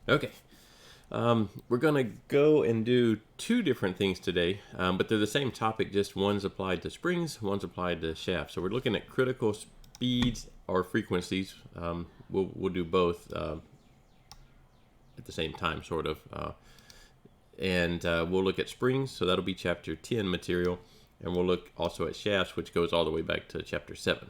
Okay. We're going to go and do two different things today, but they're the same topic, just one's applied to springs, one's applied to shafts. So we're looking at critical speeds or frequencies. We'll do both at the same time, sort of. And we'll look at springs, so that'll be chapter 10 material. And we'll look also at shafts, which goes all the way back to chapter 7.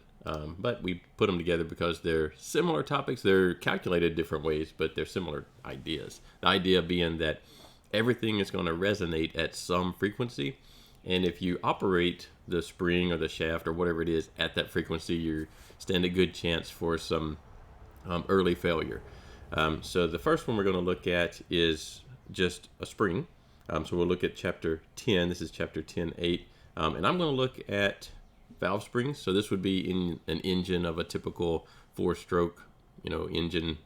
But we put them together because they're similar topics. They're calculated different ways, but they're similar ideas. The idea being that everything is going to resonate at some frequency. And if you operate the spring or the shaft or whatever it is at that frequency, you stand a good chance for some early failure. So the first one we're going to look at is just a spring. So we'll look at chapter 10. This is chapter 10.8. And I'm going to look at valve springs. So this would be in an engine of a typical 4-stroke, engine.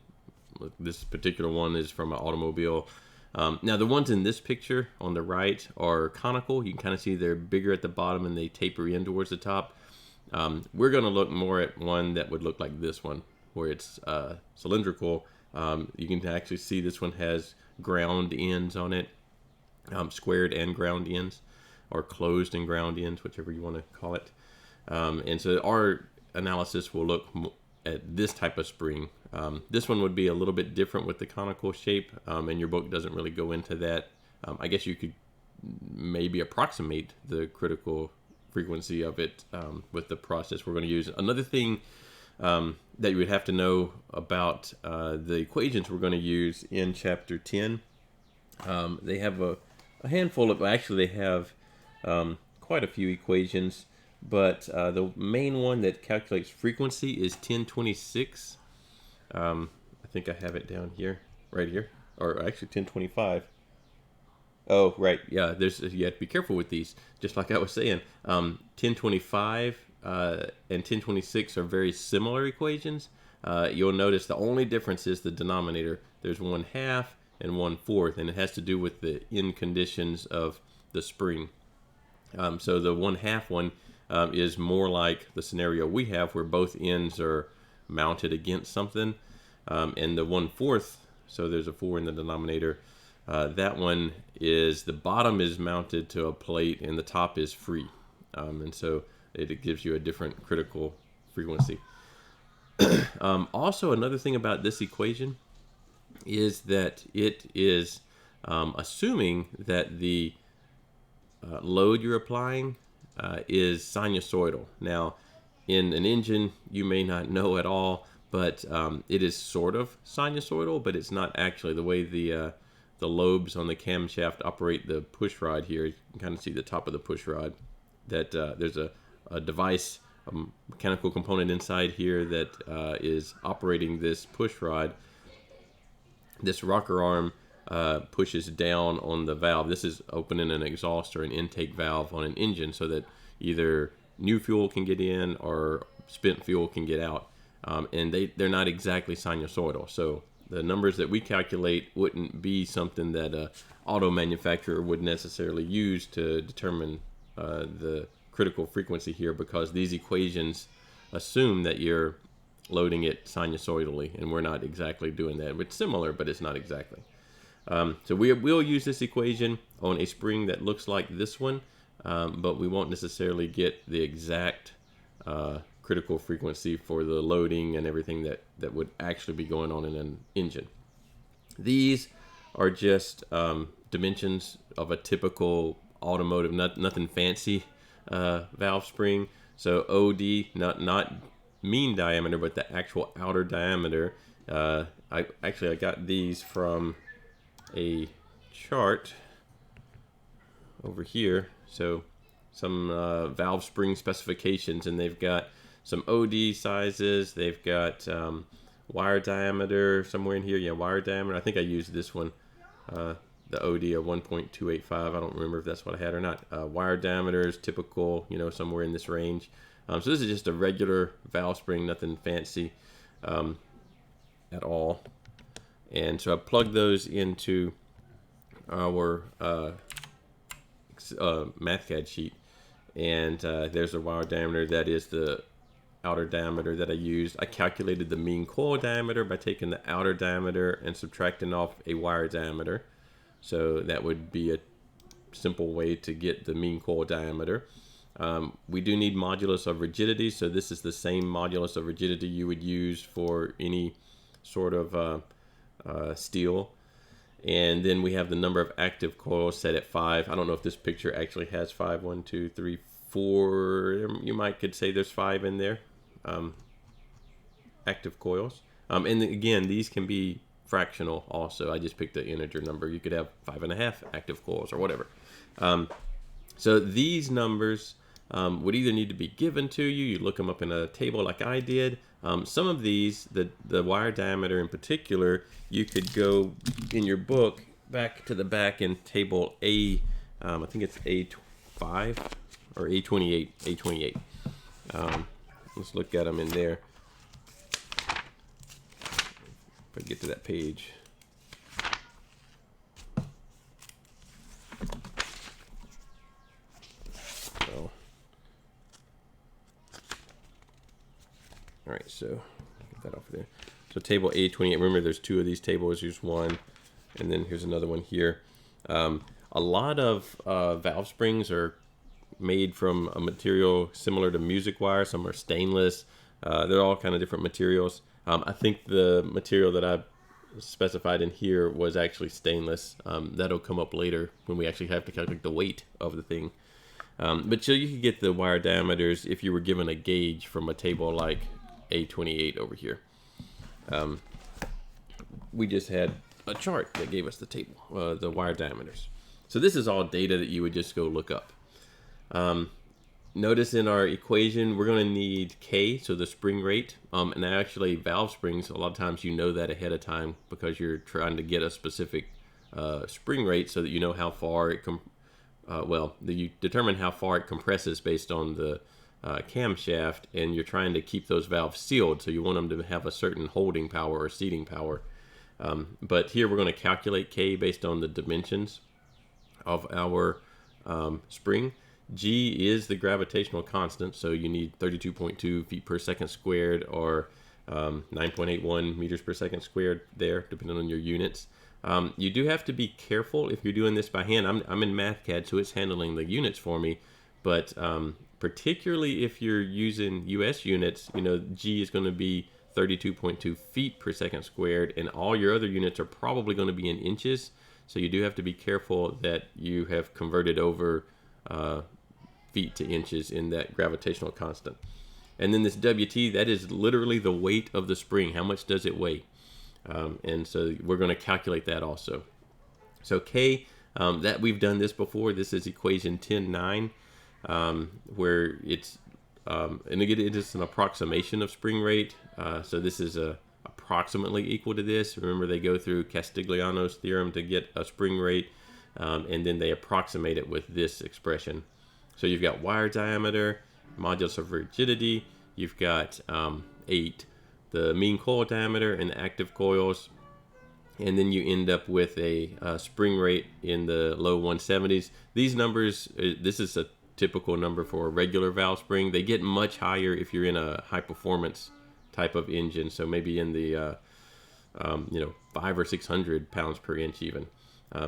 This particular one is from an automobile. Now the ones in this picture on the right are conical. You can kind of see they're bigger at the bottom and they taper in towards the top. We're going to look more at one that would look like this one, where it's cylindrical. You can actually see this one has ground ends on it, squared and ground ends, or closed and ground ends, whichever you want to call it. And so our analysis will look at this type of spring. This one would be a little bit different with the conical shape, and your book doesn't really go into that. I guess you could maybe approximate the critical frequency of it with the process we're going to use. Another thing that you would have to know about the equations we're going to use in chapter 10. They have a handful of, actually they have quite a few equations, but the main one that calculates frequency is 1026. I think I have it down here, right here, or actually 1025. Oh, right, yeah. You have to be careful with these, just like I was saying. 1025 and 1026 are very similar equations. You'll notice the only difference is the denominator. There's 1/2 and 1/4, and it has to do with the end conditions of the spring. So the 1/2 one is more like the scenario we have, where both ends are mounted against something, and the 1/4, so there's a 4 in the denominator. That one is the bottom is mounted to a plate and the top is free, and so it gives you a different critical frequency. Also, another thing about this equation is that it is assuming that the load you're applying is sinusoidal. Now, in an engine, you may not know at all, but it is sort of sinusoidal, but it's not actually. The way the lobes on the camshaft operate the push rod here, you can kind of see the top of the push rod, that there's a device, a mechanical component inside here that is operating this push rod. This rocker arm pushes down on the valve. This is opening an exhaust or an intake valve on an engine so that either new fuel can get in or spent fuel can get out. And they're not exactly sinusoidal. So the numbers that we calculate wouldn't be something that an auto manufacturer would necessarily use to determine the critical frequency here, because these equations assume that you're loading it sinusoidally, and we're not exactly doing that. It's similar, but it's not exactly. So we'll use this equation on a spring that looks like this one, but we won't necessarily get the exact critical frequency for the loading and everything that would actually be going on in an engine. These are just dimensions of a typical automotive, nothing fancy valve spring. So OD, not mean diameter, but the actual outer diameter. I got these from a chart over here. So some valve spring specifications, and they've got some OD sizes. They've got wire diameter somewhere in here. Yeah, wire diameter. I think I used this one, the OD of 1.285. I don't remember if that's what I had or not. Wire diameter is typical, somewhere in this range. So this is just a regular valve spring, nothing fancy at all. And so I plugged those into our MathCAD sheet, and there's a wire diameter. That is the outer diameter that I used. I calculated the mean coil diameter by taking the outer diameter and subtracting off a wire diameter. So that would be a simple way to get the mean coil diameter. We do need modulus of rigidity, so this is the same modulus of rigidity you would use for any sort of steel. And then we have the number of active coils set at 5. I don't know if this picture actually has 5. 1, 2, 3, 4. You could say there's 5 in there. Active coils. And again, these can be fractional also. I just picked the integer number. You could have 5.5 active coils or whatever. So these numbers would either need to be given to you. You look them up in a table like I did. Some of these, the wire diameter in particular, you could go in your book back to the back in table A, I think it's A5 or A28. A28. Let's look at them in there. If I get to that page. So, all right, so get that off there. So table A28. Remember, there's 2 of these tables. Here's one, and then here's another one here. A lot of valve springs are made from a material similar to music wire. Some are stainless. They're all kind of different materials. I think the material that I specified in here was actually stainless. That'll come up later when we actually have to calculate the weight of the thing. But so you could get the wire diameters if you were given a gauge from a table like A28 over here. We just had a chart that gave us the table, the wire diameters. So this is all data that you would just go look up. Notice in our equation, we're going to need K, so the spring rate. And actually, valve springs, a lot of times you know that ahead of time because you're trying to get a specific spring rate so that you know how far it you determine how far it compresses based on the camshaft, and you're trying to keep those valves sealed, so you want them to have a certain holding power or seating power. But here we're going to calculate K based on the dimensions of our spring. G is the gravitational constant, so you need 32.2 feet per second squared or 9.81 meters per second squared there, depending on your units. You do have to be careful if you're doing this by hand. I'm in MathCAD, so it's handling the units for me. But particularly if you're using US units, G is going to be 32.2 feet per second squared, and all your other units are probably going to be in inches. So you do have to be careful that you have converted over feet to inches in that gravitational constant. And then this WT, that is literally the weight of the spring. How much does it weigh? And so we're going to calculate that also. So K, that we've done this before. This is equation 10.9, where it's, and again, it is an approximation of spring rate. So this is approximately equal to this. Remember, they go through Castigliano's theorem to get a spring rate, and then they approximate it with this expression. So you've got wire diameter, modulus of rigidity, you've got 8, the mean coil diameter and the active coils, and then you end up with a spring rate in the low 170s. These numbers, this is a typical number for a regular valve spring. They get much higher if you're in a high performance type of engine, so maybe in the 500 or 600 pounds per inch even.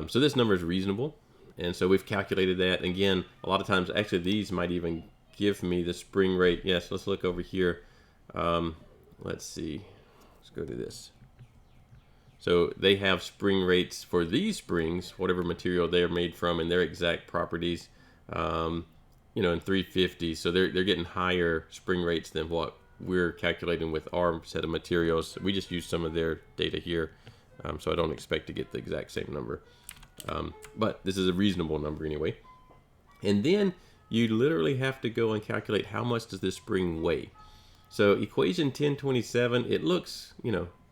So this number is reasonable, and so we've calculated that. Again, a lot of times, actually, these might even give me the spring rate. Yes, let's look over here. Let's see. Let's go to this. So they have spring rates for these springs, whatever material they're made from, and their exact properties, in 350. So they're getting higher spring rates than what we're calculating with our set of materials. We just use some of their data here, so I don't expect to get the exact same number. But this is a reasonable number anyway. And then you literally have to go and calculate how much does this spring weigh. So equation 1027, it looks,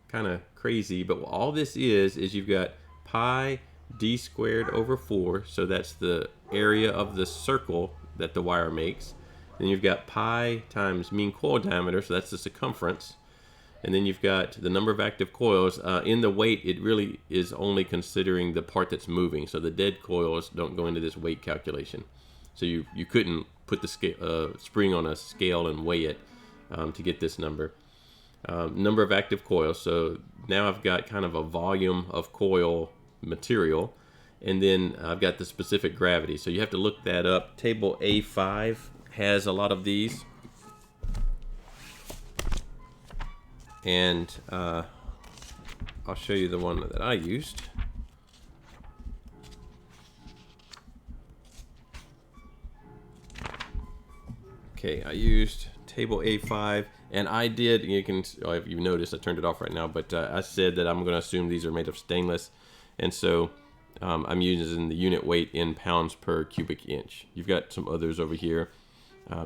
kind of crazy, but all this is you've got pi d squared over 4, so that's the area of the circle that the wire makes. Then you've got pi times mean coil diameter, so that's the circumference. And then you've got the number of active coils. In the weight, it really is only considering the part that's moving, so the dead coils don't go into this weight calculation. So you couldn't put the spring on a scale and weigh it. to get this number. Number of active coils. So now I've got kind of a volume of coil material, and then I've got the specific gravity. So you have to look that up. Table A5 has a lot of these. And I'll show you the one that I used. Okay, I used table A5, and I did, you can, if you noticed, I turned it off right now, but I said that I'm going to assume these are made of stainless, and so I'm using the unit weight in pounds per cubic inch. You've got some others over here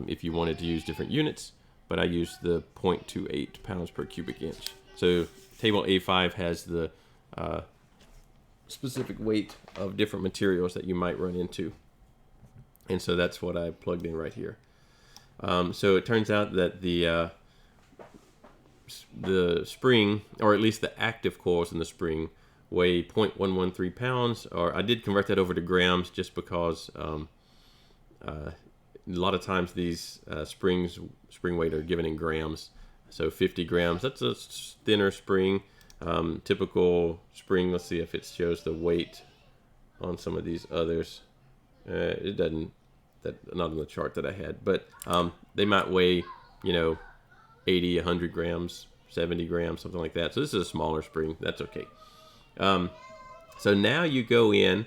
if you wanted to use different units, but I used the 0.28 pounds per cubic inch. So table A5 has the specific weight of different materials that you might run into, and so that's what I plugged in right here. So it turns out that the spring, or at least the active coils in the spring, weigh 0.113 pounds, or I did convert that over to grams just because a lot of times these spring weight are given in grams. So 50 grams, that's a thinner spring. Typical spring, let's see if it shows the weight on some of these others. It doesn't. Not on the chart that I had, but they might weigh, 80, 100 grams, 70 grams, something like that. So this is a smaller spring. That's okay. So now you go in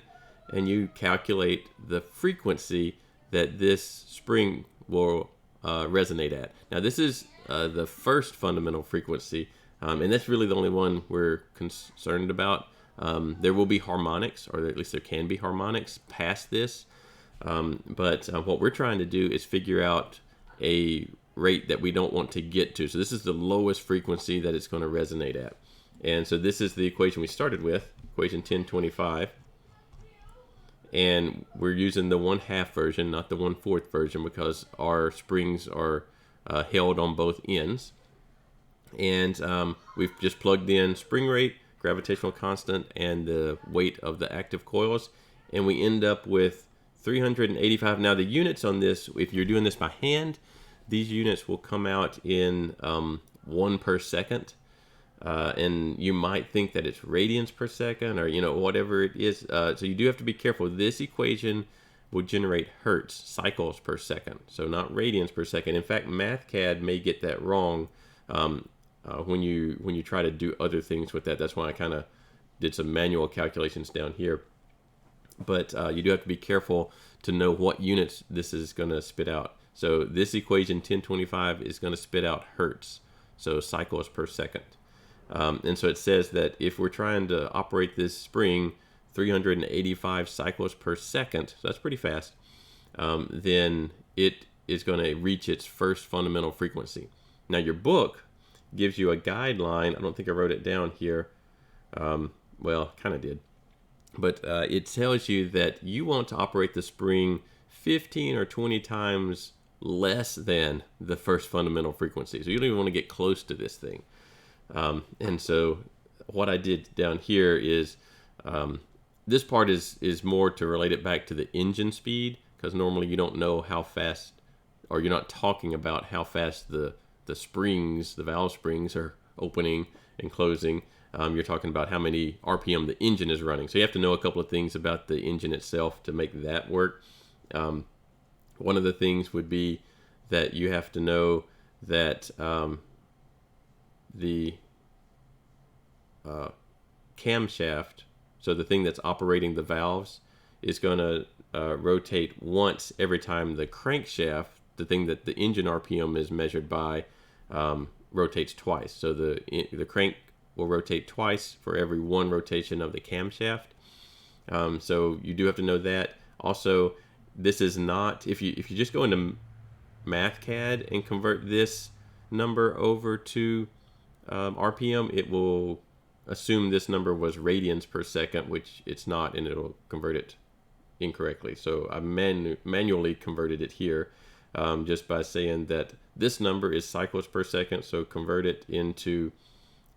and you calculate the frequency that this spring will resonate at. Now this is the first fundamental frequency, and that's really the only one we're concerned about. There will be harmonics, or at least there can be harmonics past this. But what we're trying to do is figure out a rate that we don't want to get to. So this is the lowest frequency that it's going to resonate at. And so this is the equation we started with, equation 1025. And we're using the 1/2 version, not the 1/4 version, because our springs are held on both ends. And we've just plugged in spring rate, gravitational constant, and the weight of the active coils. And we end up with 385. Now the units on this, if you're doing this by hand, these units will come out in 1 per second, and you might think that it's radians per second, or whatever it is. So you do have to be careful. This equation will generate hertz, cycles per second, so not radians per second. In fact, MathCAD may get that wrong when you try to do other things with that. That's why I kind of did some manual calculations down here. But you do have to be careful to know what units this is going to spit out. So this equation 1025 is going to spit out hertz, so cycles per second. And so it says that if we're trying to operate this spring 385 cycles per second, so that's pretty fast, then it is going to reach its first fundamental frequency. Now your book gives you a guideline. I don't think I wrote it down here. Well, kind of did. But it tells you that you want to operate the spring 15 or 20 times less than the first fundamental frequency. So you don't even want to get close to this thing. And so what I did down here is, this part is more to relate it back to the engine speed, because normally you don't know how fast, or you're not talking about how fast the springs, the valve springs, are opening and closing. You're talking about how many RPM the engine is running. So you have to know a couple of things about the engine itself to make that work. One of the things would be that you have to know that the camshaft, so the thing that's operating the valves, is going to rotate once every time the crankshaft, the thing that the engine RPM is measured by, rotates twice. So the crank will rotate twice for every one rotation of the camshaft. So you do have to know that. Also, this is not, if you just go into MathCAD and convert this number over to RPM, it will assume this number was radians per second, which it's not, and it'll convert it incorrectly. So I manually converted it here just by saying that this number is cycles per second, so convert it into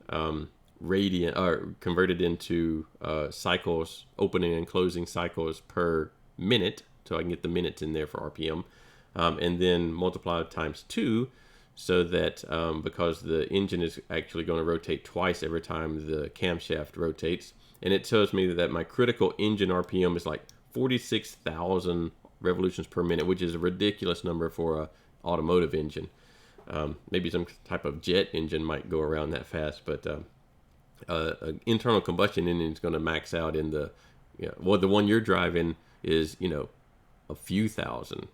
convert it into cycles, opening and closing cycles per minute, so I can get the minutes in there for RPM, and then multiply times 2 so that because the engine is actually going to rotate twice every time the camshaft rotates. And it tells me that my critical engine RPM is like 46,000 revolutions per minute, which is a ridiculous number for a automotive engine. Maybe some type of jet engine might go around that fast, but an internal combustion engine is going to max out in the, well, the one you're driving is, a few thousand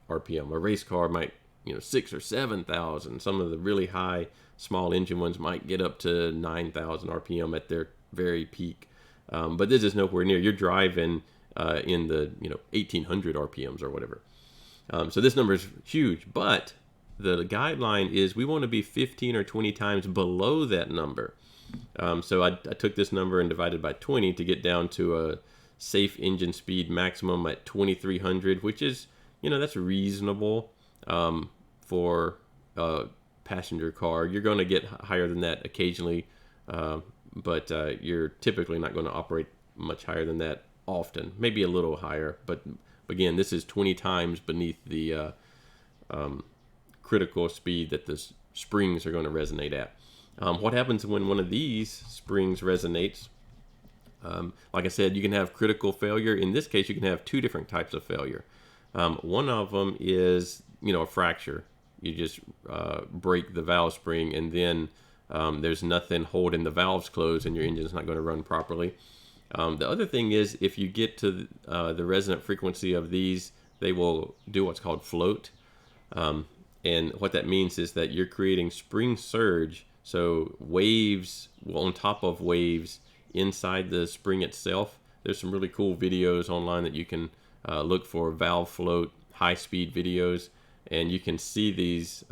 RPM. A race car might, 6,000 or 7,000. Some of the really high small engine ones might get up to 9,000 RPM at their very peak. But this is nowhere near. You're driving in the 1,800 RPMs or whatever. So this number is huge, but the guideline is we want to be 15 or 20 times below that number. So I took this number and divided by 20 to get down to a safe engine speed maximum at 2,300, which is, that's reasonable for a passenger car. You're going to get higher than that occasionally, but you're typically not going to operate much higher than that often. Maybe a little higher, but again, this is 20 times beneath the critical speed that the springs are going to resonate at. What happens when one of these springs resonates? Like I said, you can have critical failure. In this case, you can have two different types of failure. One of them is, a fracture. You just break the valve spring, and then there's nothing holding the valves closed, and your engine's not going to run properly. The other thing is, if you get to the resonant frequency of these, they will do what's called float. And what that means is that you're creating spring surge, so waves on top of waves inside the spring itself. There's some really cool videos online that you can look for, valve float, high-speed videos, and you can see these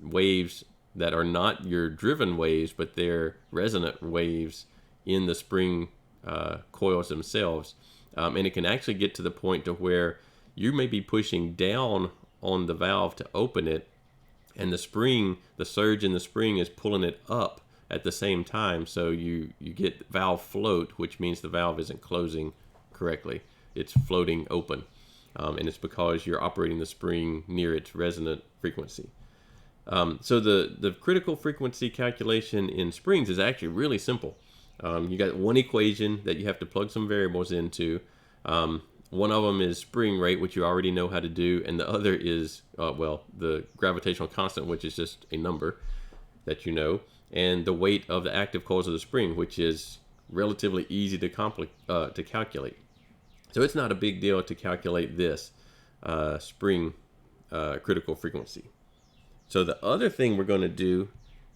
waves that are not your driven waves, but they're resonant waves in the spring coils themselves. And it can actually get to the point to where you may be pushing down on the valve to open it, and the spring, the surge in the spring is pulling it up at the same time. So you get valve float, which means the valve isn't closing correctly. It's floating open. And it's because you're operating the spring near its resonant frequency. So the critical frequency calculation in springs is actually really simple. You got one equation that you have to plug some variables into. One of them is spring rate, which you already know how to do, and the other is, the gravitational constant, which is just a number that you know, and the weight of the active coils of the spring, which is relatively easy to calculate. So it's not a big deal to calculate this spring critical frequency. So the other thing we're going to do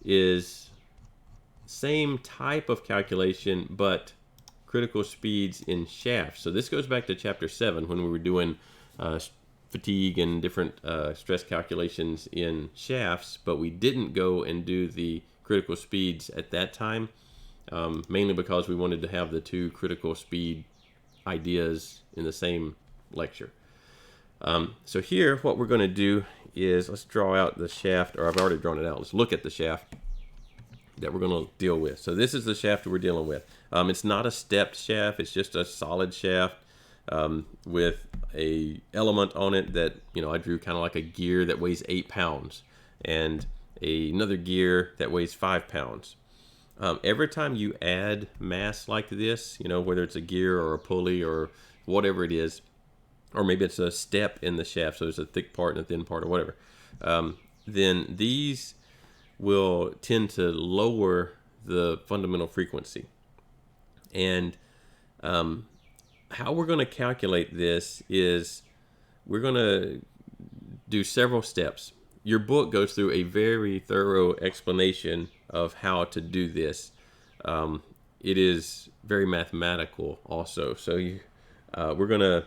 is same type of calculation, but critical speeds in shafts. So this goes back to chapter 7 when we were doing fatigue and different stress calculations in shafts, but we didn't go and do the critical speeds at that time, mainly because we wanted to have the two critical speed ideas in the same lecture. So here what we're going to do is, let's draw out the shaft, or I've already drawn it out. Let's look at the shaft that we're going to deal with. So this is the shaft that we're dealing with. It's not a stepped shaft, it's just a solid shaft with a element on it that, I drew kind of like a gear that weighs 8 pounds and another gear that weighs 5 pounds. Every time you add mass like this, whether it's a gear or a pulley or whatever it is, or maybe it's a step in the shaft, so there's a thick part and a thin part or whatever, then these will tend to lower the fundamental frequency. And how we're going to calculate this is we're going to do several steps. Your book goes through a very thorough explanation of how to do this. It is very mathematical also. So we're going to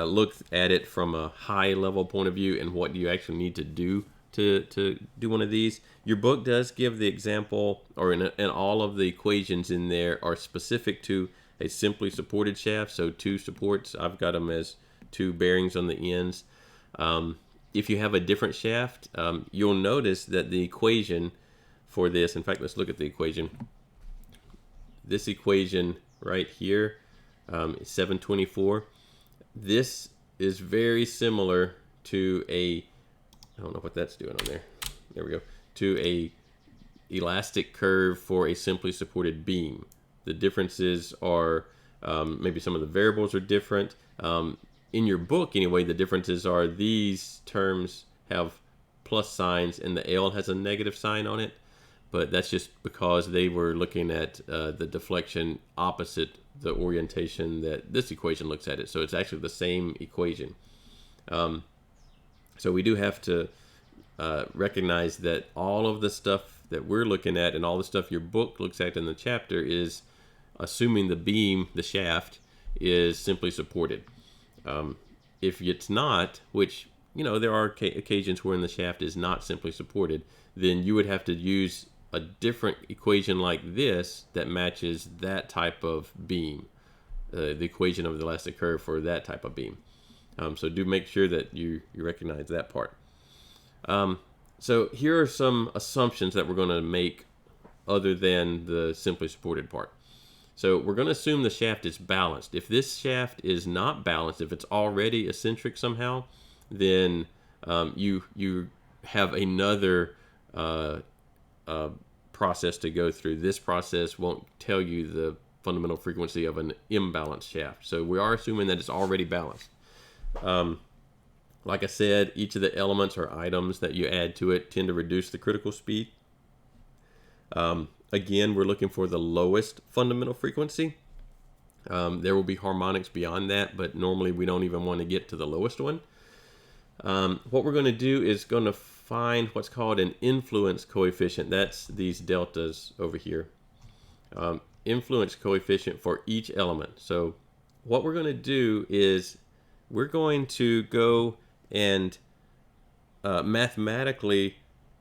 look at it from a high level point of view and what you actually need to do to do one of these. Your book does give the example, or in all of the equations in there are specific to a simply supported shaft. So 2 supports, I've got them as 2 bearings on the ends. If you have a different shaft, you'll notice that the equation for this, in fact, let's look at the equation. This equation right here, 724. This is very similar to I don't know what that's doing on there. there we go, to a elastic curve for a simply supported beam. The differences are maybe some of the variables are different. In your book, anyway, the differences are these terms have plus signs and the L has a negative sign on it, but that's just because they were looking at the deflection opposite the orientation that this equation looks at it. So it's actually the same equation. So we do have to recognize that all of the stuff that we're looking at and all the stuff your book looks at in the chapter is assuming the beam, the shaft, is simply supported. If it's not, which, you know, there are occasions when the shaft is not simply supported, then you would have to use a different equation like this that matches that type of beam, the equation of the elastic curve for that type of beam. So do make sure that you recognize that part. So here are some assumptions that we're going to make other than the simply supported part. So we're going to assume the shaft is balanced. If this shaft is not balanced, if it's already eccentric somehow, then you have another process to go through. This process won't tell you the fundamental frequency of an imbalanced shaft. So we are assuming that it's already balanced. Like I said, each of the elements or items that you add to it tend to reduce the critical speed. Again, we're looking for the lowest fundamental frequency. There will be harmonics beyond that, but normally we don't even want to get to the lowest one. What we're going to do is going to find what's called an influence coefficient. That's these deltas over here. Influence coefficient for each element. So what we're going to do is we're going to go and mathematically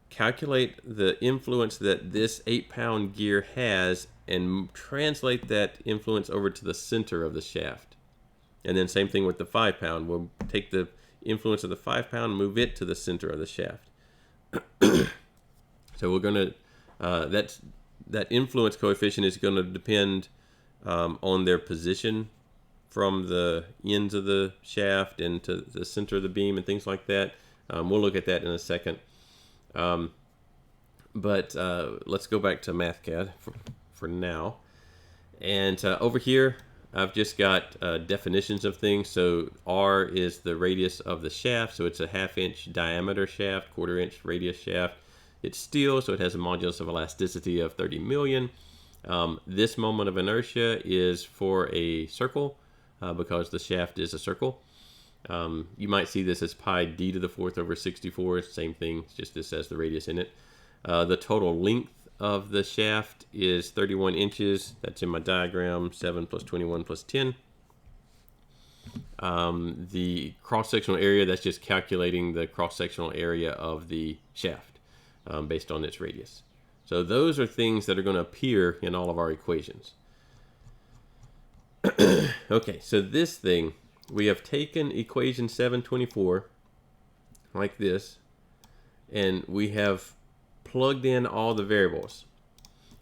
calculate the influence that this 8-pound gear has and translate that influence over to the center of the shaft. And then same thing with the 5-pound. We'll take the influence of the 5-pound and move it to the center of the shaft. So we're going to, that influence coefficient is going to depend on their position from the ends of the shaft and to the center of the beam and things like that. We'll look at that in a second. But let's go back to MathCAD for now. And over here, I've just got definitions of things. So R is the radius of the shaft. So it's a 1/2-inch diameter shaft, 1/4-inch radius shaft. It's steel, so it has a modulus of elasticity of 30 million. This moment of inertia is for a circle because the shaft is a circle. You might see this as pi d to the 4th over 64. Same thing, it's just this has the radius in it. The total length of the shaft is 31 inches. That's in my diagram, 7 plus 21 plus 10. The cross-sectional area, that's just calculating the cross-sectional area of the shaft based on its radius. So those are things that are going to appear in all of our equations. Okay, so this thing, we have taken equation 724 like this, and we have plugged in all the variables.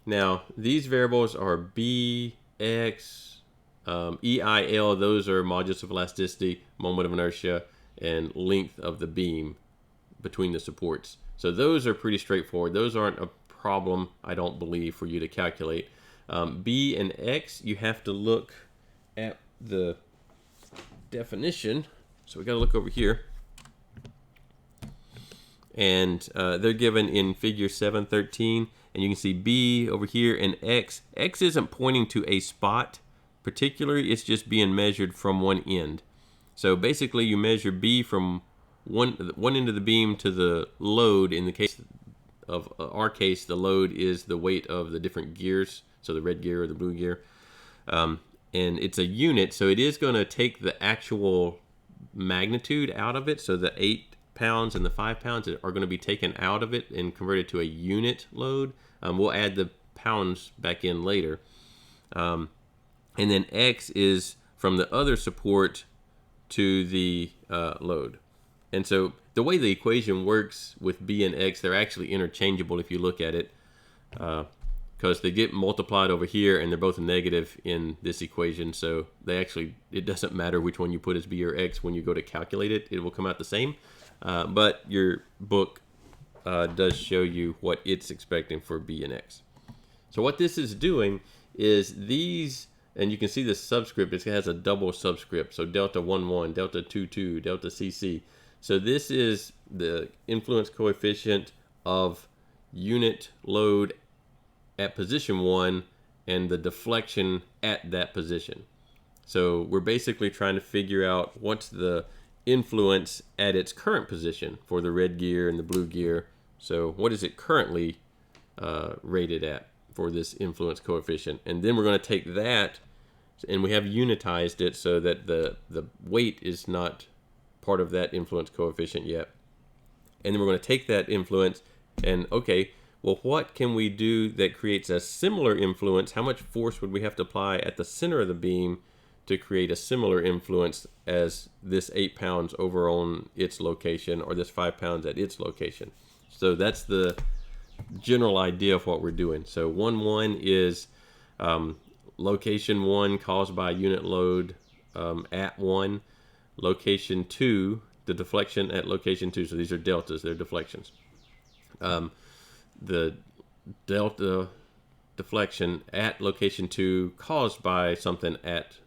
Now, these variables are B, X, EIL, those are modulus of elasticity, moment of inertia, and length of the beam between the supports. So those are pretty straightforward. Those aren't a problem, I don't believe, for you to calculate. B and X, you have to look at the definition. So we got to look over here. And they're given in figure 713. And you can see B over here and X. X isn't pointing to a spot particularly, it's just being measured from one end. So basically you measure B from one end of the beam to the load. In the case of our case, the load is the weight of the different gears, so the red gear or the blue gear. And it's a unit, so it is going to take the actual magnitude out of it. So the 8 pounds and the 5 pounds are going to be taken out of it and converted to a unit load. We'll add the pounds back in later. And then X is from the other support to the load. And so the way the equation works with B and X, they're actually interchangeable if you look at it, because they get multiplied over here and they're both negative in this equation. So they actually, it doesn't matter which one you put as B or X. When you go to calculate it, it will come out the same. But your book does show you what it's expecting for B and X. So what this is doing is these, and you can see the subscript, it has a double subscript. So delta 11, delta 22, delta CC. So this is the influence coefficient of unit load at position 1 and the deflection at that position. So we're basically trying to figure out what's the influence at its current position for the red gear and the blue gear. So what is it currently rated at for this influence coefficient? And then we're going to take that, and we have unitized it so that the weight is not part of that influence coefficient yet. And then we're going to take that influence and, okay, well, what can we do that creates a similar influence? How much force would we have to apply at the center of the beam to create a similar influence as this 8 pounds over on its location, or this 5 pounds at its location? So that's the general idea of what we're doing. So 1-1 is location 1 caused by unit load at 1. Location 2, the deflection at location 2. So these are deltas, they're deflections. The delta deflection at location 2 caused by something at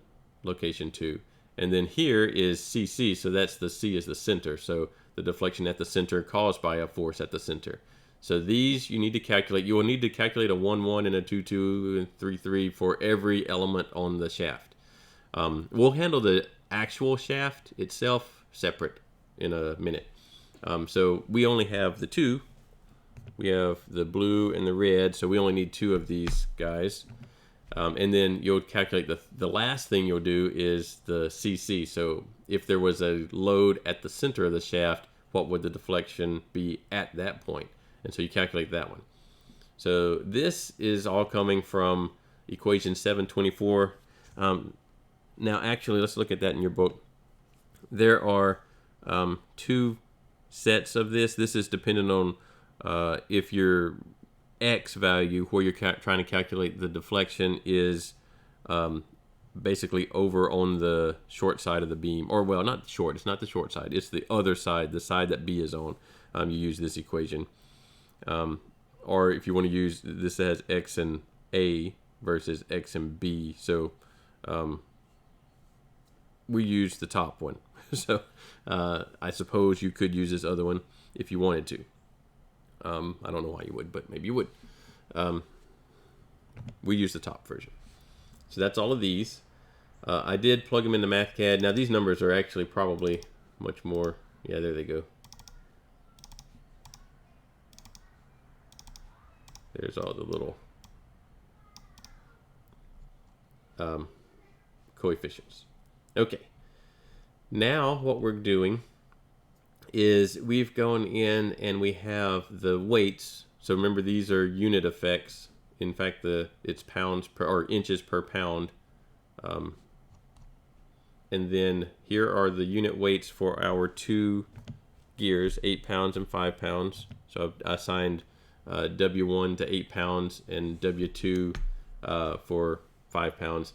location 2. And then here is CC, so that's the C is the center. So the deflection at the center caused by a force at the center. So these you need to calculate. You will need to calculate a 1-1 and a 2-2 and 3-3 for every element on the shaft. We'll handle the actual shaft itself separate in a minute. So we only have the 2. We have the blue and the red, so we only need 2 of these guys. And then you'll calculate the last thing you'll do is the CC. So if there was a load at the center of the shaft, what would the deflection be at that point? And so you calculate that one. So this is all coming from equation 724. Now actually, let's look at that in your book. There are 2 sets of this. This is dependent on if your X value, where you're trying to calculate the deflection, is basically over on the short side of the beam. Or, well, not short. It's not the short side. It's the other side, the side that B is on. You use this equation. Or if you want to use, this as X and A versus X and B. So we use the top one. So I suppose you could use this other one if you wanted to. I don't know why you would, but maybe you would. We use the top version. So that's all of these. I did plug them into MathCAD. Now these numbers are actually probably much more. Yeah, there they go. There's all the little coefficients. Okay. Now what we're doing is we've gone in and we have the weights. So remember, these are unit effects. In fact, it's pounds per, or inches per pound. And then here are the unit weights for our 2 gears, 8 pounds and 5 pounds. So I've assigned W1 to 8 pounds and W2 for 5 pounds.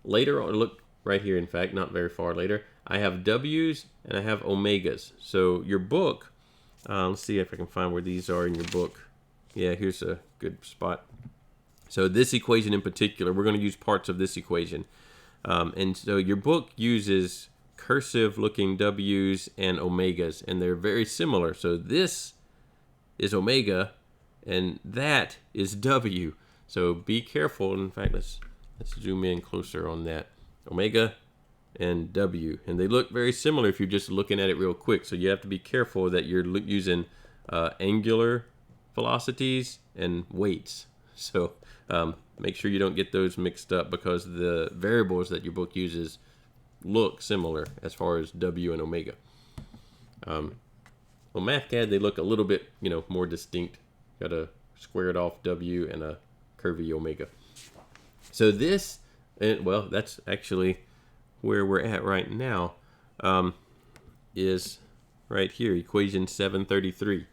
Later on, look right here, in fact, not very far later, I have W's and I have Omegas. So your book, let's see if I can find where these are in your book. Yeah, here's a good spot. So this equation in particular, we're going to use parts of this equation. And so your book uses cursive looking W's and Omegas, and they're very similar. So this is Omega and that is W. So be careful. In fact, let's zoom in closer on that. Omega and W, and they look very similar if you're just looking at it real quick. So you have to be careful that you're using angular velocities and weights. So make sure you don't get those mixed up, because the variables that your book uses look similar as far as W and Omega. Well, MathCAD, they look a little bit, more distinct. Got a squared off W and a curvy Omega. So this, well, that's actually where we're at right now, is right here, equation 733.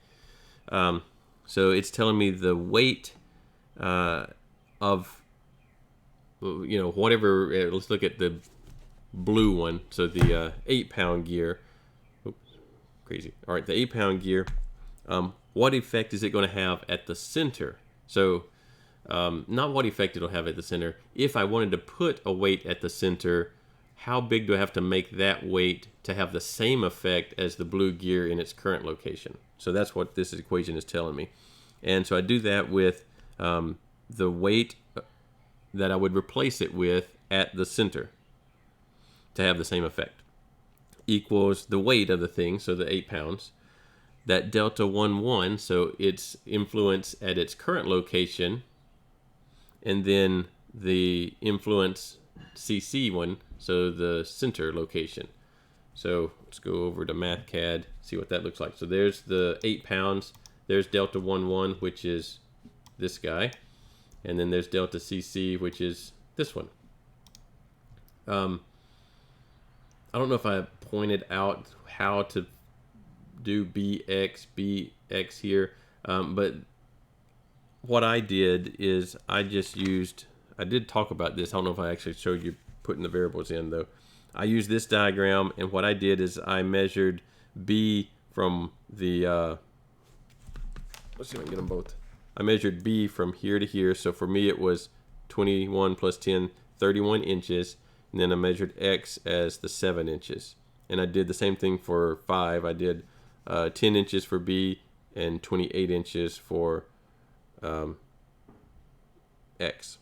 So it's telling me the weight of, whatever, let's look at the blue one. So the 8 pound gear, oops, crazy. All right, the 8 pound gear, what effect is it going to have at the center? So not what effect it'll have at the center. If I wanted to put a weight at the center, how big do I have to make that weight to have the same effect as the blue gear in its current location? So that's what this equation is telling me. And so I do that with the weight that I would replace it with at the center to have the same effect, equals the weight of the thing, so the 8 pounds, that delta 1, so its influence at its current location, and then the influence CC1, so the center location. So let's go over to MathCAD, see what that looks like. So there's the 8 pounds, there's delta 1, which is this guy, and then there's delta CC, which is this one. I don't know if I pointed out how to do BX here, but what I did is I did talk about this. I don't know if I actually showed you putting the variables in though. I used this diagram, and what I did is I measured B from the, let's see if I can get them both. I measured B from here to here, so for me it was 21 plus 10, 31 inches, and then I measured X as the 7 inches. And I did the same thing for 5. I did 10 inches for B and 28 inches for X.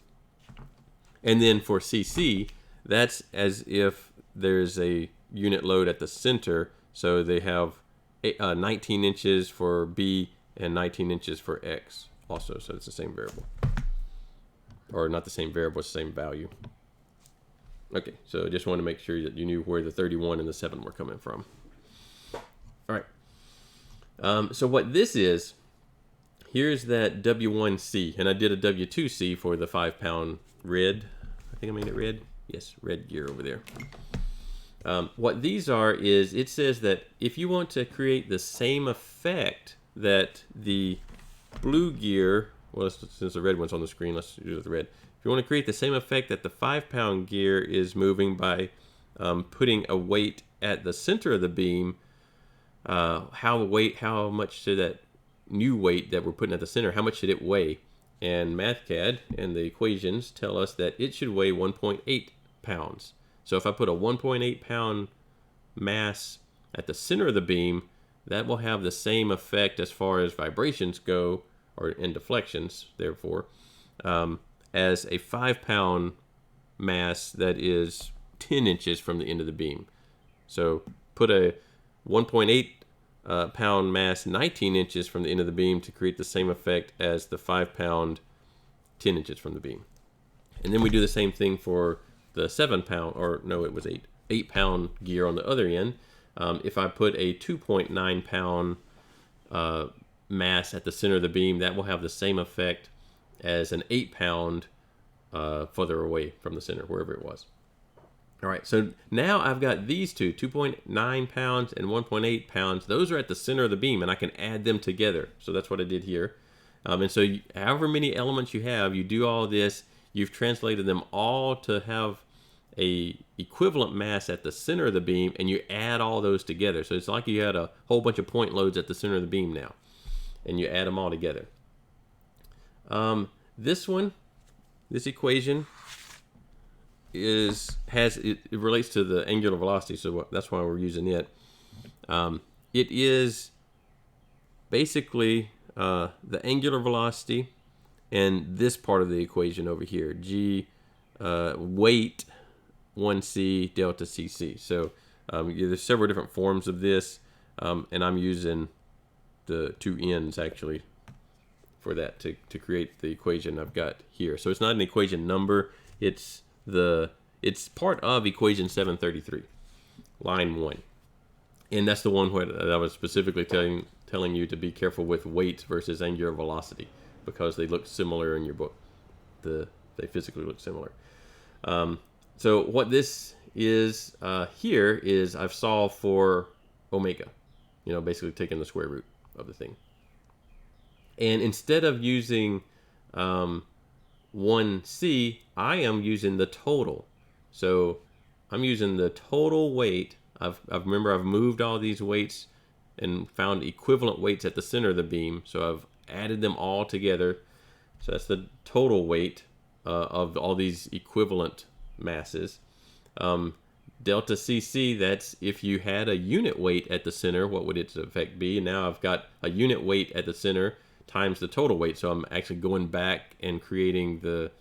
And then for CC, that's as if there's a unit load at the center, so they have 19 inches for B and 19 inches for X also, so it's the same variable. Or not the same variable, it's the same value. Okay, so I just wanted to make sure that you knew where the 31 and the 7 were coming from. All right. So what this is, here's that W1C, and I did a W2C for the 5 pound red. I think I made it red. Yes, red gear over there. What these are is, it says that if you want to create the same effect that the blue gear, well, since the red one's on the screen, let's do it with the red. If you want to create the same effect that the 5 pound gear is moving by putting a weight at the center of the beam, how much should that new weight that we're putting at the center, how much should it weigh? And MathCAD and the equations tell us that it should weigh 1.8 pounds. So if I put a 1.8 pound mass at the center of the beam, that will have the same effect as far as vibrations go, or in deflections, therefore, as a 5 pound mass that is 10 inches from the end of the beam. So put a 1.8 pound mass 19 inches from the end of the beam to create the same effect as the 5 pound 10 inches from the beam. And then we do the same thing for the 7 pound, or no, it was 8 pound gear on the other end. If I put a 2.9 pound mass at the center of the beam, that will have the same effect as an 8 pound further away from the center, wherever it was. All right, so now I've got these two, 2.9 pounds and 1.8 pounds. Those are at the center of the beam, and I can add them together. So that's what I did here. And so however many elements you have, you do all this, you've translated them all to have a equivalent mass at the center of the beam, and you add all those together. So it's like you had a whole bunch of point loads at the center of the beam now, and you add them all together. This equation it relates to the angular velocity, so that's why we're using it. It is basically the angular velocity and this part of the equation over here, g weight 1c delta cc. So there's several different forms of this, and I'm using the two ends actually for that to create the equation I've got here. So it's not an equation number, it's part of equation 733, line 1. And that's the one where I was specifically telling you to be careful with weight versus angular velocity, because they look similar in your book. They physically look similar. So what this is here is I've solved for omega, basically taking the square root of the thing. And instead of using 1c, I am using the total. So I'm using the total weight. I've moved all these weights and found equivalent weights at the center of the beam. So I've added them all together. So that's the total weight of all these equivalent masses. Delta CC, that's if you had a unit weight at the center, what would its effect be? And now I've got a unit weight at the center times the total weight. So I'm actually going back and creating the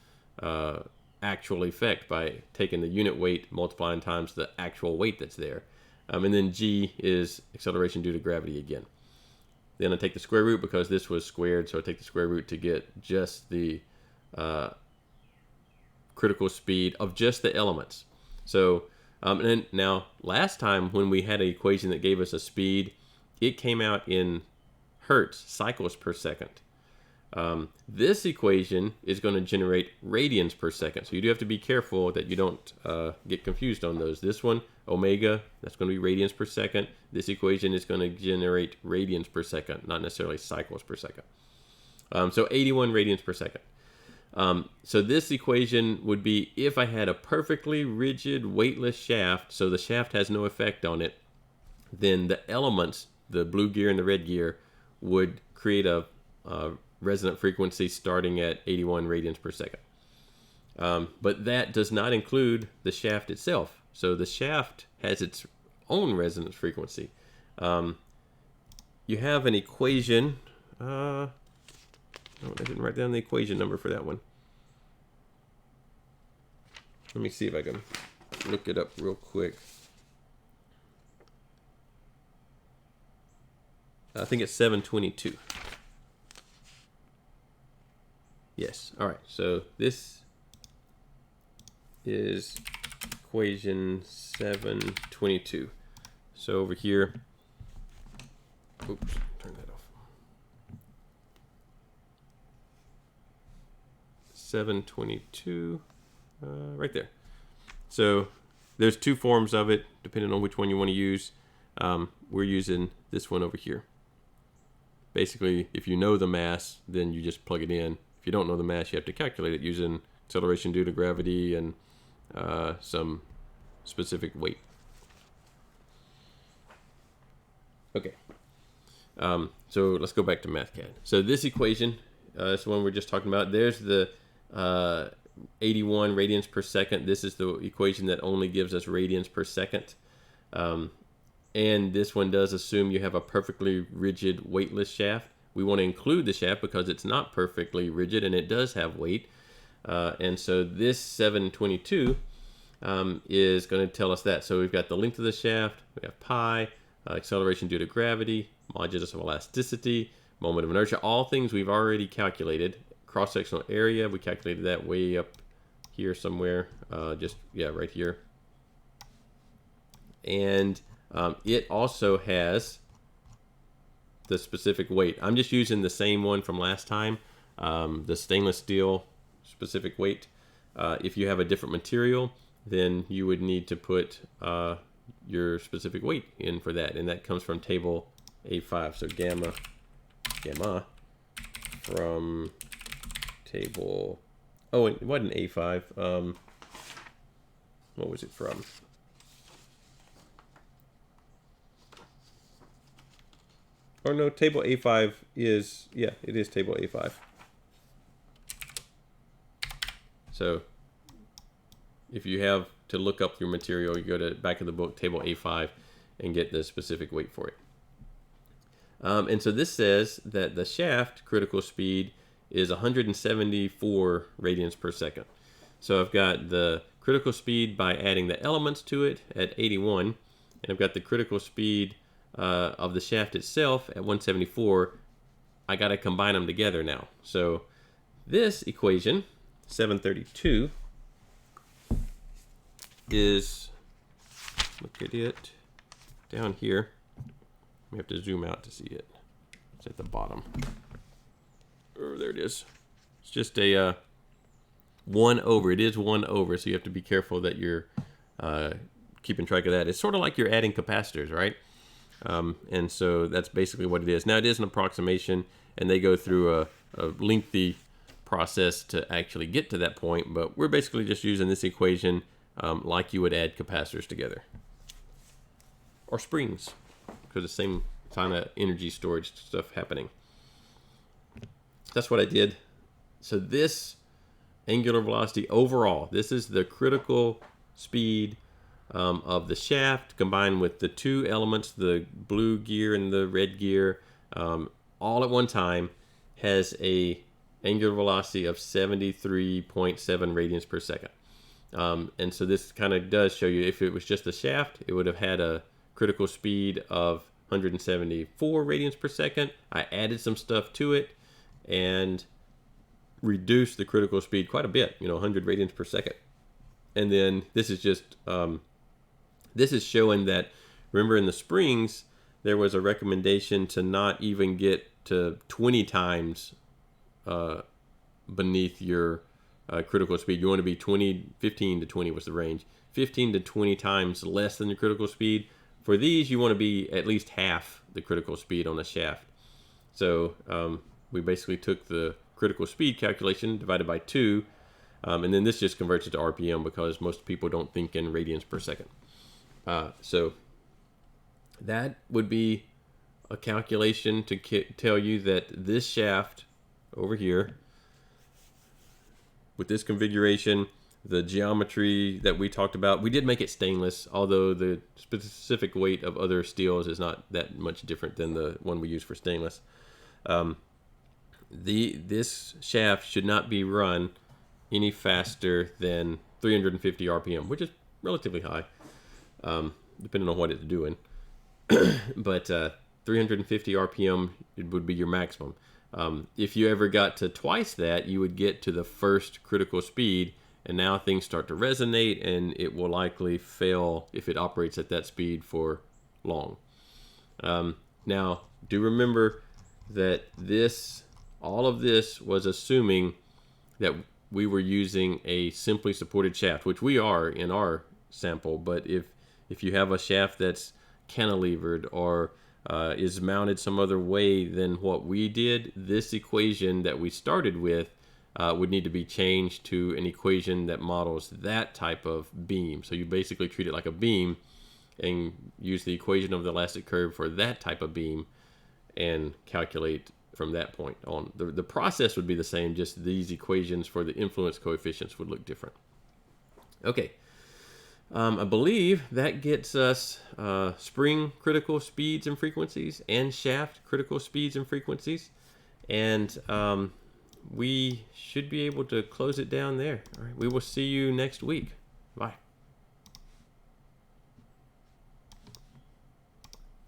actual effect by taking the unit weight, multiplying times the actual weight that's there. And then G is acceleration due to gravity again. Then I take the square root because this was squared, so I take the square root to get just the critical speed of just the elements. So and then now last time when we had an equation that gave us a speed, it came out in hertz, cycles per second. This equation is going to generate radians per second. So you do have to be careful that you don't get confused on those. This one, omega, that's going to be radians per second. This equation is going to generate radians per second, not necessarily cycles per second. So 81 radians per second. So this equation would be if I had a perfectly rigid weightless shaft, so the shaft has no effect on it, then the elements, the blue gear and the red gear, would create a resonant frequency starting at 81 radians per second. But that does not include the shaft itself. So the shaft has its own resonance frequency. You have an equation. I didn't write down the equation number for that one. Let me see if I can look it up real quick. I think it's 722. Yes. All right. So this is equation 722. So over here, oops, turn that off. 722, right there. So there's two forms of it, depending on which one you want to use. We're using this one over here. Basically, if you know the mass, then you just plug it in. If you don't know the mass, you have to calculate it using acceleration due to gravity and some specific weight. Okay. So let's go back to MathCAD. So this equation, this one we're just talking about, there's the 81 radians per second. This is the equation that only gives us radians per second. And this one does assume you have a perfectly rigid weightless shaft. We want to include the shaft because it's not perfectly rigid and it does have weight. And so this 722 is going to tell us that. So we've got the length of the shaft, we have pi, acceleration due to gravity, modulus of elasticity, moment of inertia, all things we've already calculated. Cross-sectional area, we calculated that way up here somewhere, right here. And it also has the specific weight. I'm just using the same one from last time, the stainless steel specific weight. If you have a different material, then you would need to put your specific weight in for that, and that comes from table A5. So gamma from table, oh, it wasn't A5. What was it from? Or no, table A5 is, yeah, it is table A5. So if you have to look up your material, you go to back of the book, table A5, and get the specific weight for it. And so this says that the shaft critical speed is 174 radians per second. So I've got the critical speed by adding the elements to it at 81, and I've got the critical speed of the shaft itself at 174. I got to combine them together now. So this equation, 732, is, look at it down here. We have to zoom out to see it. It's at the bottom. Oh, there it is. It's just a 1 over. It is 1 over, so you have to be careful that you're keeping track of that. It's sort of like you're adding capacitors, right? And so that's basically what it is. Now, it is an approximation, and they go through a lengthy process to actually get to that point, but we're basically just using this equation like you would add capacitors together. Or springs, because the ton of energy storage stuff happening. That's what I did. So this angular velocity overall, this is the critical speed of the shaft combined with the two elements, the blue gear and the red gear, all at one time, has a angular velocity of 73.7 radians per second. And so this kind of does show you, if it was just a shaft, it would have had a critical speed of 174 radians per second. I added some stuff to it and reduced the critical speed quite a bit, 100 radians per second. And then this is just, this is showing that, remember in the springs, there was a recommendation to not even get to 20 times beneath your critical speed. You want to be 15 to 20 was the range. 15 to 20 times less than your critical speed. For these, you want to be at least half the critical speed on a shaft. So we basically took the critical speed calculation divided by 2, and then this just converts it to RPM because most people don't think in radians per second. So that would be a calculation to tell you that this shaft over here, with this configuration, the geometry that we talked about, we did make it stainless, although the specific weight of other steels is not that much different than the one we use for stainless. This shaft should not be run any faster than 350 RPM, which is relatively high, depending on what it's doing. But 350 RPM would be your maximum. If you ever got to twice that, you would get to the first critical speed, and now things start to resonate, and it will likely fail if it operates at that speed for long. Now, do remember that all of this was assuming that we were using a simply supported shaft, which we are in our sample. But if you have a shaft that's cantilevered or is mounted some other way than what we did, this equation that we started with would need to be changed to an equation that models that type of beam. So you basically treat it like a beam and use the equation of the elastic curve for that type of beam and calculate from that point on. The process would be the same, just these equations for the influence coefficients would look different. Okay. I believe that gets us spring critical speeds and frequencies and shaft critical speeds and frequencies. And we should be able to close it down there. All right, we will see you next week. Bye.